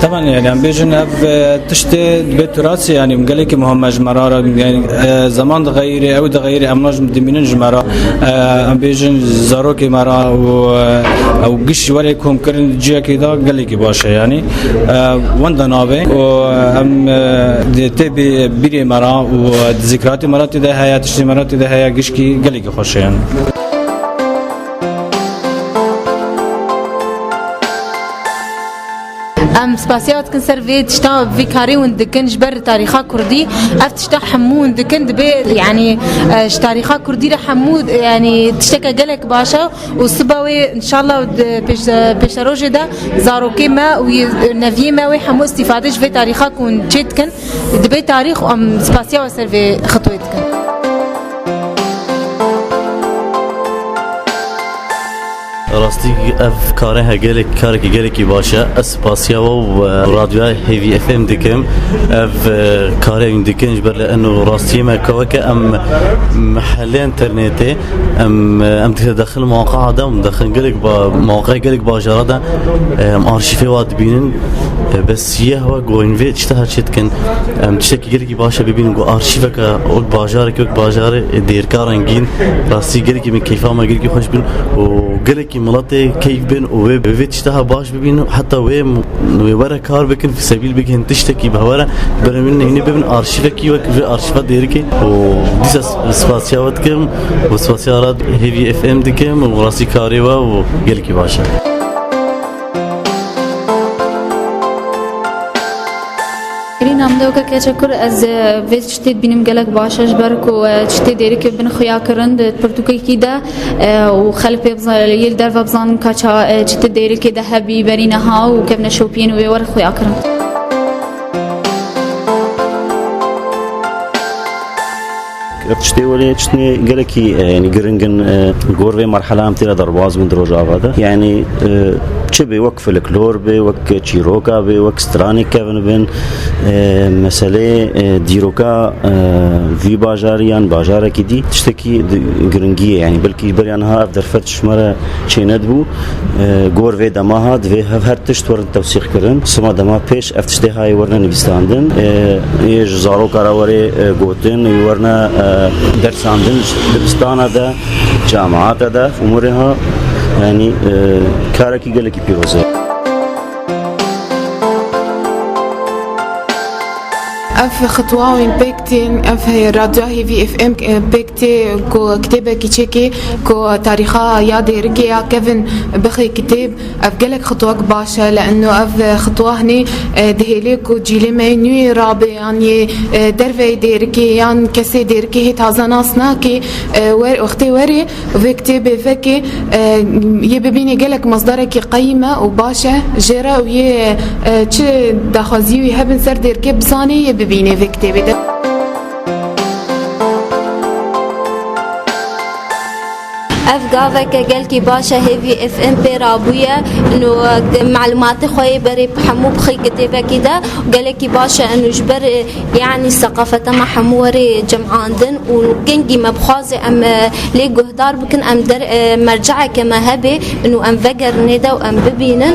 طبعا يعني عم بيجن اف تشتي بيت راسي يعني مقالك مهمج مرارة يعني زمان دغيري او دغيري امناج مدمنين جمرة عم بيجن زاروكي مرا او قش وليكم كرن جيا كده قالك باشا يعني وندا نابي وام تبي بيري مرا وذكريات مرات ده هي تشتي مرات ده هي قشكي قالك خوش يعني. سباسيات كن سيرفي تشتا فيكاري وندكن جبر تاريخا كردي افتشتا حمون دكن دبي يعني تاريخا كردي حمود يعني تشتكى قالك باشا وصباوي ان شاء الله بيش روجي ده زارو كيما ونفيما وحمو استفادة في تاريخا كون تشتكن دبي تاريخ ام سباسيات سيرفي خطوتكن راستي اف كارها قالك كارك قالك باشا اسباسيا وراديو هيفي اف ام ديكم اف كارين ديكن جبر لانه راستي ما كوكا ام محل انترنتي ام تدخل مواقع هذا مدخل قالك مواقع قالك باجر هذا ارشيفي واد بينن بس يهوا جوين فيت اشتهر شتكن تشكي قالك باشا ببين جو ارشيفك او باجارك باجار دير كارنجين راستي قالك من كيف ما قالك خوش بين وقالك ملاتي كيف بين وبيت اشتها باش ببين حتى ورا كار بكن في سبيل بكن تشتكي بهورا بر من هنا بين ارشيفكي وفي ارشيفات ديركي وديس سباسياتكم وسباسيات هيفي اف ام دكم وراسي كاريوا وقالك باشا نام دوكا كتشكر از فيت شتيت بينم قالك باشا جبرك وشتي ديرك بن خويا كرند برتوكي كده وخلف يبزل يل درف بزان كاچا شتي ديرك ذهبي برينها وكبنا شوبين ويور خويا كرند تشتي ولا تشتني قالك يعني قرنجن قوري مرحله امثله درواز من دروج هذا يعني تشبي وقف الكلور بي وك تشيروكا بي وك ستراني كيفن بين مساله ديروكا في باجاريان باجاره كدي تشتكي قرنجيه يعني بلكي بريانها افدر فتش مره تشيندبو قور في دماها دفي هر تشتور توثيق كرن سما دما بيش افتشتي هاي ورنا نبستاندن يج زارو كراوري غوتن يورنا درس عندن دبستانا ده جامعات ده امورها يعني كاركي قالك بيروزه اف خطوه وين بيكتين اف هي راديو هي في اف ام بيكتي كو كتابه كيتشيكي كو تاريخها يا ديركي يا كيفن بخي كتاب اف قالك خطوه باشا لانه اف خطوه هني دهيليك وجيلي ما نوي رابي يعني درفي ديركي يعني كسي ديركي هي تازا ناسنا كي اختي وري في كتابه فكي يبيني قالك مصدرك قيمه وباشا جرا وي تش داخازي ويهبن سر ديركي بزاني ببيني في كتابي ده افقافك قالكي باشا هيفي اف ام بي رابويا انه معلومات خوي بري بحمو بخي كتابه كده وقالكي باشا انه جبر يعني الثقافه ما حموري جمعاندن وكنجي مبخازي ام لي جهدار بكن ام مرجعه كما هبي انه ام فقر ندا وام ببينن